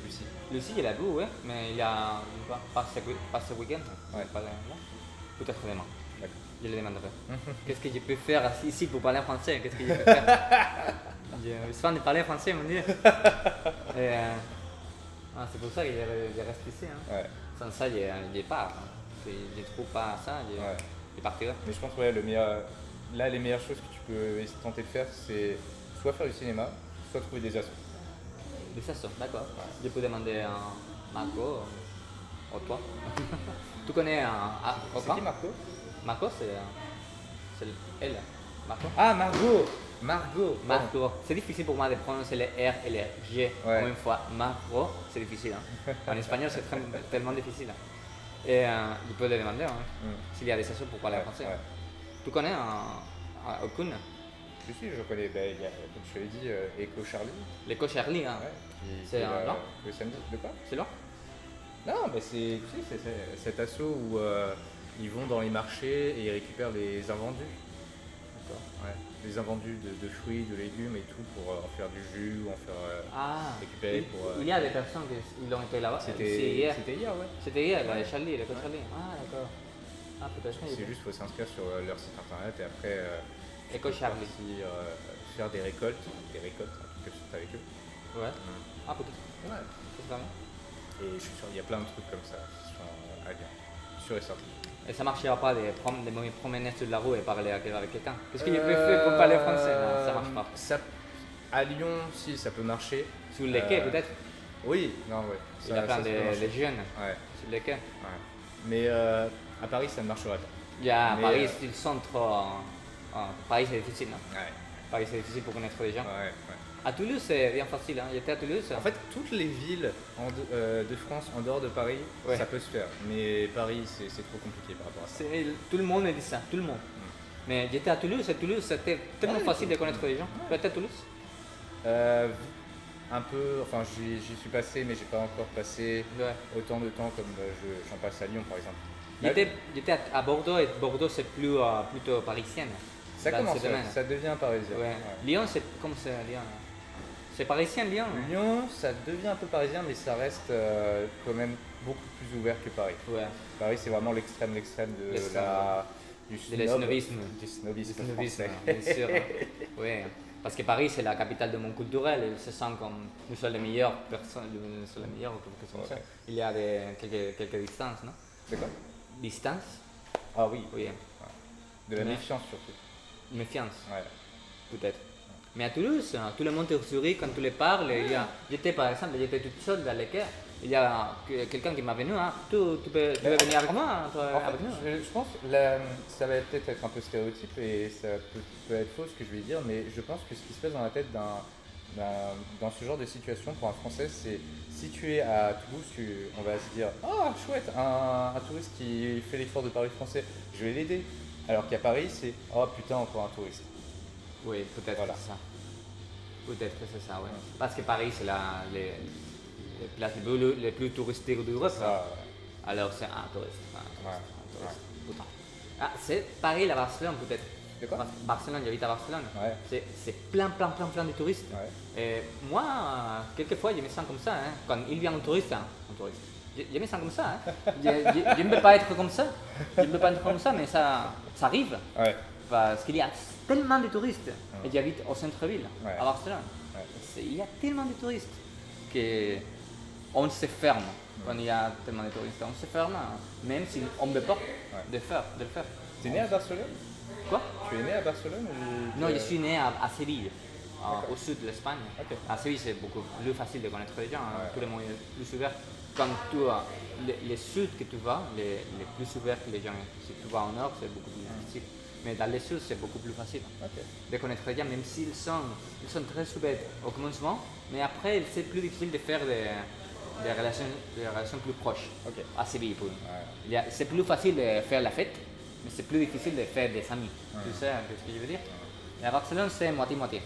Lucie. Lucie, il a vu, ouais, mais il a pas ce week-end. Ouais. Pas là. Peut-être demain. D'accord. Je le demanderai. Qu'est-ce que je peux faire ici pour parler français? Qu'est-ce que je peux faire? Je suis fan de parler français, mon Dieu. Et, c'est pour ça que je reste ici. Hein. Ouais. Sans ça, je pars. Si je ne trouve pas ça, Ouais. je partirai. Mais je pense que les meilleures choses que tu peux tenter de faire, c'est soit faire du cinéma, soit trouver des assos. De toute façon, d'accord. Je peux demander à Marco ou toi. Tu connais C'est qui Marco? Marco, c'est elle. Marco? Ah, Margot! Margot. Margot. C'est difficile pour moi de prononcer les R et les G en même fois. Margot, c'est difficile. Hein. En espagnol, c'est tellement difficile. Et je peux le demander s'il y a des assos pour parler français. Ouais. Tu connais aucune? Si, je connais. Ben, il y a, comme je te l'ai dit, Echo Charlie. L'éco Charlie, hein. Ouais, C'est un blanc? le samedi. De quoi? C'est là? Non, mais c'est cet asso où ils vont dans les marchés et ils récupèrent les invendus. D'accord. Ouais. Les invendus de fruits, de légumes et tout pour en faire du jus ou en faire récupérer pour. Il y a des personnes qui ont été là-bas. C'était hier, ouais. C'était hier, Charlie, l'éco Charlie. Ah, d'accord. Ah, peut-être. C'est juste, faut s'inscrire sur leur site internet et après. Éco Charlie. Faire des récoltes, un truc que tu fais avec eux. Ouais. Ah, peut-être. Ouais. C'est vraiment. Et je suis sûr, il y a plein de trucs comme ça qui sont à lire. Sûr et certain. Et ça marchera pas de me promener sur la rue et parler avec quelqu'un? Qu'est-ce qu'il peut faire pour parler français? Non, ça marche pas. À Lyon, si, ça peut marcher. Sur les quais, peut-être? Oui, non, ouais. Il y a plein de jeunes Ouais. sur les quais. Ouais. Mais à Paris, ça ne marchera pas. Il y a Mais, Paris, ils sont trop. Paris, c'est difficile. Non? Ouais. Paris, c'est difficile pour connaître les gens. Ouais. À Toulouse, c'est bien facile. Hein. J'étais à Toulouse. En fait, toutes les villes de France en dehors de Paris, ça peut se faire. Mais Paris, c'est trop compliqué par rapport à ça. Tout le monde me dit ça, tout le monde. Mais j'étais à Toulouse et Toulouse, c'était tellement facile de connaître les gens. Tu étais à Toulouse? Un peu, enfin j'y suis passé, mais j'ai pas encore passé autant de temps comme j'en passe à Lyon par exemple. J'étais à Bordeaux et Bordeaux c'est plutôt parisienne. Ça commence, ça devient parisien. Ouais. Lyon, c'est comme c'est Lyon. C'est parisien Lyon? Lyon, ça devient un peu parisien, mais ça reste quand même beaucoup plus ouvert que Paris. Ouais. Paris, c'est vraiment l'extrême du snobisme. Du snobisme français. français. Bien sûr. Ouais. Parce que Paris, c'est la capitale du monde culturel. Ils se sentent comme nous sommes les meilleures personnes, nous sommes les meilleurs, quelque chose comme ça. Il y a quelques distances, non? C'est quoi? Distance? Ah oui. Oui. De la méfiance surtout. Méfiance. Ouais. Peut-être. Mais à Toulouse, tout le monde te sourit quand tu les parles. J'étais par exemple, j'étais toute seule dans les quais. Il y a quelqu'un qui m'a venu, hein. Tu peux venir avec moi, avec nous. Je pense que ça va peut-être être un peu stéréotype et ça peut être faux ce que je vais dire, mais je pense que ce qui se passe dans la tête dans ce genre de situation pour un Français, c'est si tu es à Toulouse, on va se dire « Ah, chouette, un touriste qui fait l'effort de parler français, je vais l'aider ». Alors qu'à Paris, c'est « Oh putain, encore un touriste ». Oui, peut-être voilà. C'est ça. Peut-être que c'est ça, oui. Parce que Paris, c'est les places les plus touristiques d'Europe. Alors c'est un touriste. Putain. Ah, c'est pareil à Barcelone peut-être. De quoi? Barcelone, j'habite à Barcelone. Ouais. C'est plein de touristes. Ouais. Et moi, quelquefois, je me sens comme ça. Hein. Quand il vient un touriste, je me sens comme ça. Hein. Je ne peux pas être comme ça. Je ne peux pas être comme ça, mais ça arrive. Ouais. Parce qu'il y a tellement de touristes. Et j'habite au centre-ville, à Barcelone. Ouais. Il y a tellement de touristes qu'on se ferme quand il y a tellement de touristes. On se ferme, même si on ne veut pas de le faire. Tu es né à Barcelone? Quoi? Tu es né à Barcelone ou... Non, je suis né à Séville, au sud de l'Espagne. Okay. À Séville, c'est beaucoup plus facile de connaître les gens. Tout le monde est plus ouvert. Quand les sud que tu vas, les plus ouverts que les gens. Si tu vas au nord, c'est beaucoup plus difficile. Mais dans les sud, c'est beaucoup plus facile de connaître les gens, même s'ils sont très ouverts au commencement. Mais après, c'est plus difficile de faire des relations plus proches à Séville. C'est plus facile de faire la fête, mais c'est plus difficile de faire des amis. Tu sais ce que je veux dire? Et à Barcelone, c'est moitié-moitié.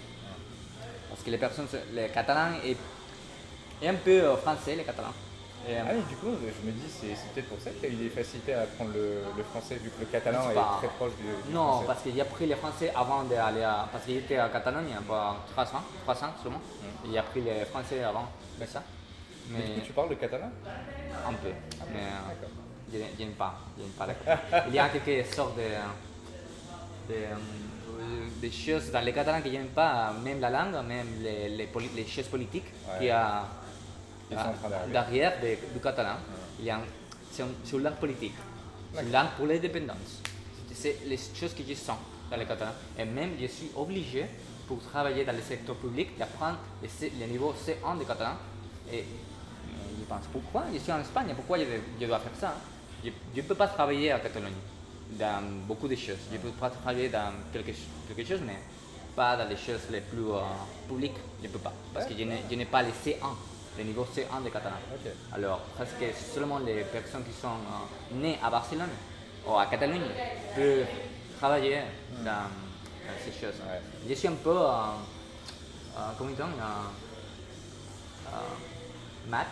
Parce que les Catalans et un peu français, les Catalans. Ah oui, du coup, je me dis, c'est peut-être pour ça que tu as eu des facilités à apprendre le français, vu que le catalan est très proche du français. Non, parce que j'ai appris le français avant d'aller parce que j'étais à Catalogne il y a 3 ans seulement. Et j'ai appris le français avant de ça. Mais du coup, tu parles le catalan? Un peu, mais je n'aime pas le catalan. Il y a quelque sorte de choses dans le catalan que je n'aime pas, même la langue, même les choses politiques qu'il y a derrière du catalan. C'est une langue politique, c'est une langue pour l'indépendance. C'est les choses que je sens dans le catalan. Et même je suis obligé, pour travailler dans le secteur public, d'apprendre le niveau C1 de catalan. Et je pense, pourquoi je suis en Espagne, pourquoi je dois faire ça? Je ne peux pas travailler à Catalogne dans beaucoup de choses. Je peux pas travailler dans quelque chose, mais pas dans les choses les plus publiques, je ne peux pas. Parce que je n'ai pas les C1, le niveau C1 de catalan. Ok. Alors, presque seulement les personnes qui sont nées à Barcelone ou à Catalogne peuvent travailler dans ces choses. Ouais. Je suis un peu, comment dit-on, mad,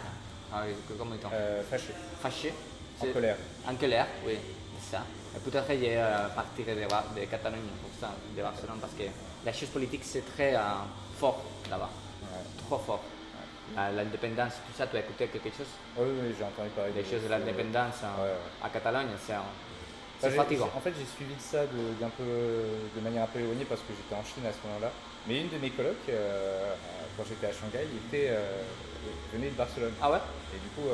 comment dit-on, Fâché, fâché. en colère. En colère, oui, c'est ça. Et peut-être que j'ai parti de Catalogne pour ça, de Barcelone, parce que la chose politique c'est très fort là-bas, trop fort. L'indépendance, tout ça, tu as écouté quelque chose? Oui, oui, j'ai entendu parler Les choses de l'indépendance à Catalogne, c'est fatigant. En fait, j'ai suivi ça de manière un peu éloignée parce que j'étais en Chine à ce moment-là. Mais une de mes colocs, quand j'étais à Shanghai, venait de Barcelone. Ah ouais? Et du coup,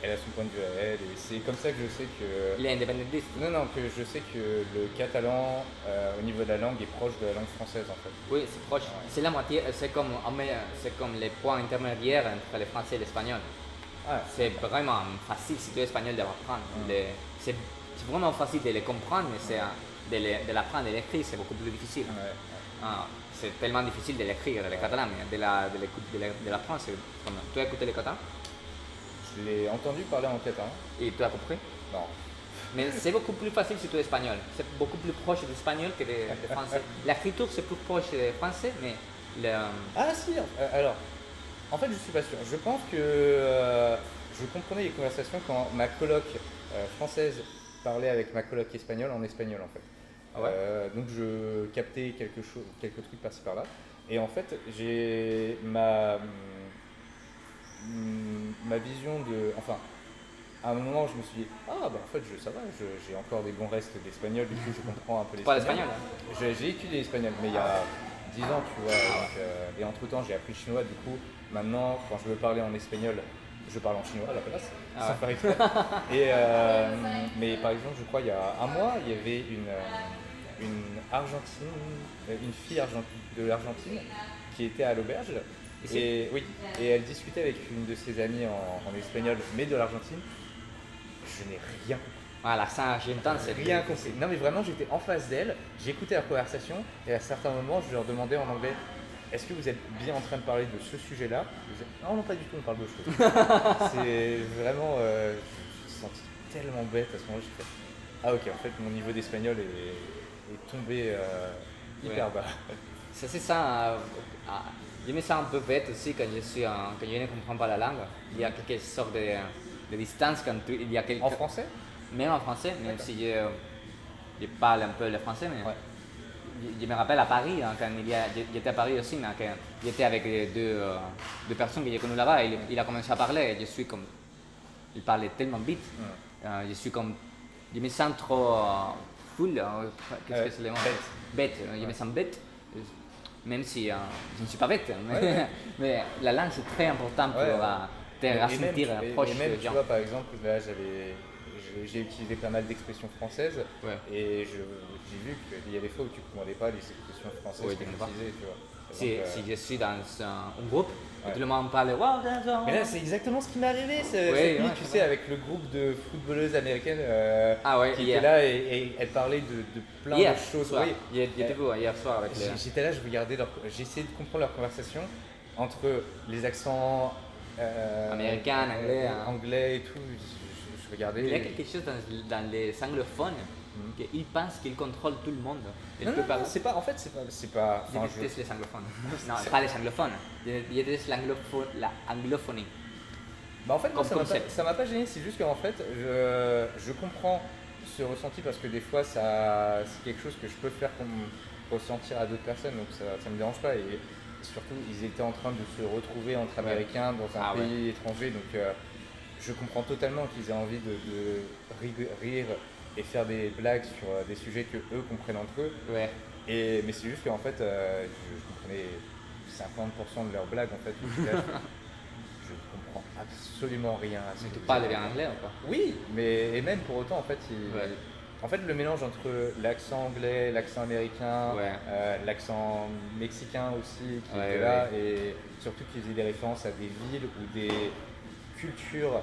elle a son point de vue à elle. Et c'est comme ça que je sais que... Il est indépendantiste. Non, que je sais que le catalan, au niveau de la langue, est proche de la langue française en fait. Oui, c'est proche. C'est la moitié, c'est comme les points intermédiaires entre le français et l'espagnol. Ah, C'est vraiment facile si tu es espagnol d'apprendre. C'est vraiment facile de les comprendre, mais de l'apprendre et l'écrire, c'est beaucoup plus difficile. ouais. C'est tellement difficile de l'écrire, le catalan, mais de l'apprendre, c'est comme... Tu as écouté le catalan Je l'ai entendu parler en catalan. et tu as compris? Non. Mais c'est beaucoup plus facile si tu es espagnol. C'est beaucoup plus proche de l'espagnol que de français. L'écriture, c'est plus proche du français, mais Ah si, alors, en fait je suis pas sûr. Je pense que je comprenais les conversations quand ma coloc française parlait avec ma coloc espagnole en espagnol en fait. Ah ouais? Donc je captais quelques trucs par-ci par-là. Et en fait j'ai ma vision de... Enfin, à un moment je me suis dit, ah bah en fait ça va, j'ai encore des bons restes d'espagnol, du coup je comprends un peu pas l'espagnol. l'espagnol. Hein? J'ai étudié l'espagnol, mais il y a 10 ans, tu vois. Donc, et entre temps, j'ai appris le chinois. Du coup, maintenant, quand je veux parler en espagnol, je parle en chinois à la place, sans faire exprès. Mais par exemple, je crois il y a un mois, il y avait une fille de l'Argentine qui était à l'auberge. Et elle discutait avec une de ses amies en espagnol, mais de l'Argentine. Je n'ai rien compris. L'accent argentin, c'est Rien compris. Non mais vraiment j'étais en face d'elle, j'écoutais la conversation et à certains moments je leur demandais en anglais, est-ce que vous êtes bien en train de parler de ce sujet-là? Ils disaient, non pas du tout, on parle d'autre chose. C'est vraiment, je me suis senti tellement bête à ce moment-là, j'ai fait, ah ok, en fait mon niveau d'espagnol est tombé hyper bas. Ça, c'est ça. Je me sens un peu bête aussi quand quand je ne comprends pas la langue. Il y a quelque sorte de distance quand il y a quelque... En français? Même en français, même si je parle un peu le français, mais je me rappelle à Paris, hein, quand j'étais à Paris aussi, mais quand j'étais avec deux personnes que j'ai connues là-bas, il a commencé à parler, et je suis comme... Il parlait tellement vite, je suis comme... Je me sens trop full, qu'est-ce que c'est le mot? Bête, je me sens bête, même si je ne suis pas bête, mais la langue c'est très important pour te ressentir proche et même, des tu gens. vois, par exemple, là j'ai utilisé pas mal d'expressions françaises et j'ai vu qu'il y a des fois où tu ne comprenais pas les expressions françaises que j'utilisais, tu vois. Si je suis dans un groupe, et tout le monde parle Mais là, c'est exactement ce qui m'est arrivé cette nuit, tu sais, avec le groupe de footballeuses américaines qui étaient là et elles parlaient de plein de choses. Soir. J'étais vu hier soir avec les... J'étais là, je regardais j'essayais de comprendre leur conversation entre les accents américains, anglais et tout. Je regardais. Il y a quelque chose dans les anglophones qu'ils pensent qu'ils contrôlent tout le monde. Non, c'est pas. En fait, c'est pas. Je déteste les anglophones. Non, pas les anglophones. Je déteste l'anglophonie. Bah en fait, moi, ça m'a pas gêné. C'est juste qu'en fait, je comprends ce ressenti parce que des fois, c'est quelque chose que je peux faire ressentir à d'autres personnes, donc ça me dérange pas. Et surtout, ils étaient en train de se retrouver entre Américains dans un pays étranger, donc je comprends totalement qu'ils aient envie de rire et faire des blagues sur des sujets que eux comprennent entre eux. Mais c'est juste qu'en fait, je comprenais 50% de leurs blagues en fait. Je comprends absolument rien à ce Mais que tu vous parles dites. bien anglais ou pas? Oui, mais même pour autant, en fait, le mélange entre l'accent anglais, l'accent américain, l'accent mexicain aussi qui était là, et surtout qu'ils faisaient des références à des villes ou des cultures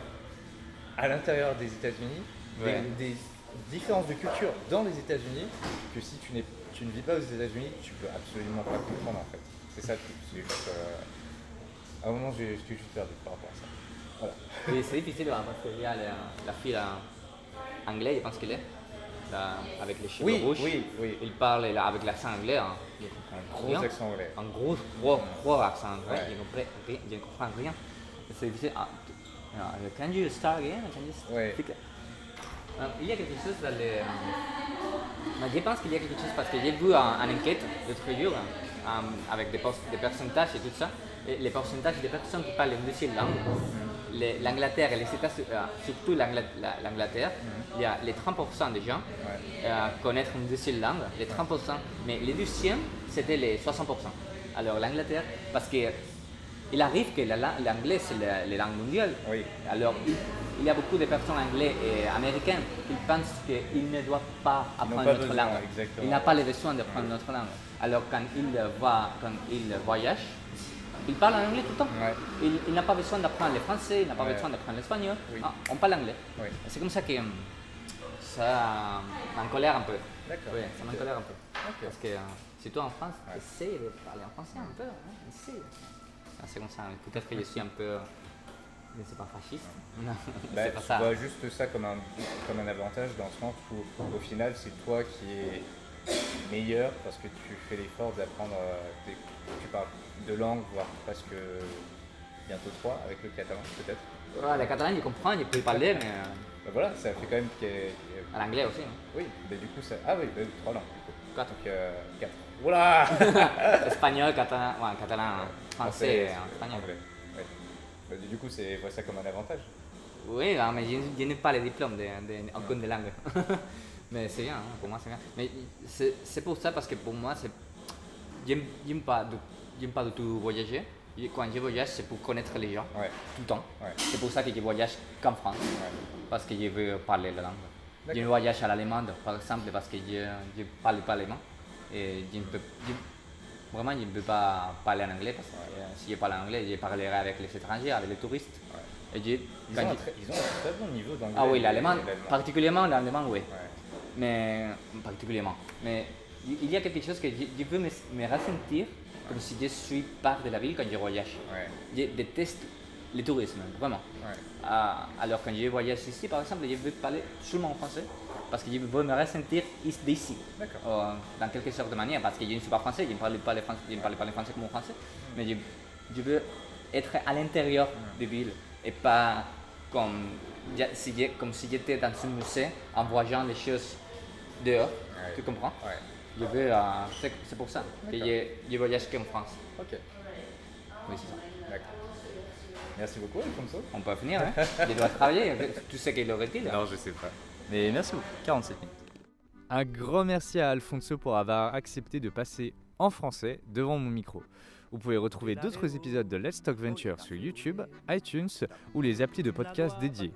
à l'intérieur des États-Unis, différence de culture dans les États-Unis que si tu ne vis pas aux États-Unis, tu peux absolument pas comprendre en fait. C'est ça le truc. C'est juste, à un moment, je suis juste perdu par rapport à ça. Voilà. Et c'est difficile hein, parce qu'il y a la fille anglaise, je pense qu'elle est, là, avec les cheveux rouges. Oui. Il parle là, avec l'accent anglais. Hein. Un gros accent anglais. Un gros accent anglais. Je ne comprends rien. C'est difficile. Can you start again? Can you speak? Il y a quelque chose dans les. Je pense qu'il y a quelque chose parce que j'ai vu une enquête l'autre jour avec des pourcentages et tout ça. Et les pourcentages des personnes qui parlent une deuxième langue, l'Angleterre et les États-Unis, surtout l'Angleterre, il y a les 30% des gens connaissent une deuxième langue, les 30%, mais les deuxièmes, c'était les 60%. Alors l'Angleterre, parce qu'il arrive que l'anglais, c'est la langue mondiale. Oui. Alors il y a beaucoup de personnes anglaises et américaines qui pensent qu'ils ne doivent pas apprendre notre langue. Exactement. Ils n'ont pas le besoin d'apprendre notre langue. Alors quand ils voyagent, ils parlent en anglais tout le temps. Ouais. Il n'a pas besoin d'apprendre le français, il n'a pas besoin d'apprendre l'espagnol. Oui. On parle anglais. Oui. C'est comme ça que ça m'encolère un peu. D'accord. Oui, ça m'encolère un peu. Ok. Parce que si toi en France, essaye de parler en français un peu. Hein, essaye. C'est comme ça. Peut-être que je suis un peu, je ne sais pas, fasciste. Non, c'est pas Tu ça. vois juste ça comme un avantage dans le sens où au final c'est toi qui es meilleur parce que tu fais l'effort d'apprendre, tu parles deux langues, voire presque bientôt trois avec le catalan peut-être. Ouais, le catalan, je comprends, je peux parler, mais Ben voilà, ça fait quand même l'anglais aussi. Hein. Oui, mais du coup ça. Ah oui, trois langues du coup. Quatre. Donc 4. Oula. Espagnol, catalan, français et espagnol. Ouais. Bah, du coup, c'est vois ça comme un avantage. Oui, mais je n'ai pas les diplômes en cours de langue. Mais c'est bien, hein, pour moi c'est bien. Mais c'est pour ça, parce que pour moi, j'aime pas du tout voyager. Quand je voyage, c'est pour connaître les gens, tout le temps. Ouais. C'est pour ça que je voyage qu'en France, parce que je veux parler la langue. Je voyage à l'allemande, par exemple, parce que je parle pas allemand. Et je ne peux pas parler en anglais, parce que si je parle en anglais, je parlerai avec les étrangers, avec les touristes. Et Ils ont un très bon niveau d'anglais. Ah oui, l'allemand, particulièrement l'allemand, oui. Ouais. Mais particulièrement. Mais il y a quelque chose que je veux me ressentir comme si je suis part de la ville quand je voyage. Ouais. Je déteste le tourisme, vraiment. Ouais. Alors quand je voyage ici, par exemple, je veux parler seulement en français parce que je veux me ressentir d'ici. D'accord. Dans quelque sorte de manière, parce que je ne suis pas français, je ne parle pas le français comme français, mais je veux être à l'intérieur de la ville et pas comme si j'étais dans un musée en voyant les choses dehors. Ouais. Tu comprends? Ouais. Je veux, c'est pour ça que je voyage qu'en France. Ok. Oui, c'est ça. D'accord. Merci beaucoup, Alfonso. On peut finir, hein? Je dois travailler. Tu sais quelle heure est-il? Non, je sais pas. Mais merci beaucoup. 47 minutes. Un grand merci à Alfonso pour avoir accepté de passer en français devant mon micro. Vous pouvez retrouver d'autres épisodes de Let's Talk Venture sur YouTube, iTunes ou les applis de podcast dédiés.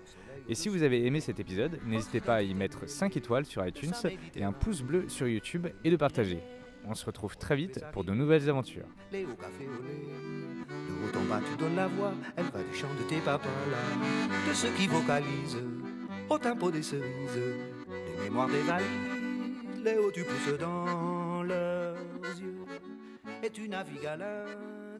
Et si vous avez aimé cet épisode, n'hésitez pas à y mettre 5 étoiles sur iTunes et un pouce bleu sur YouTube et de partager. On se retrouve très vite pour de nouvelles aventures. De haut en bas tu donnes la voix, elle va du chant de tes papas là, de ceux qui vocalisent au tempo des cerises, des mémoires des valides, les hauts tu pousses dans leurs yeux, et tu navigues à l'un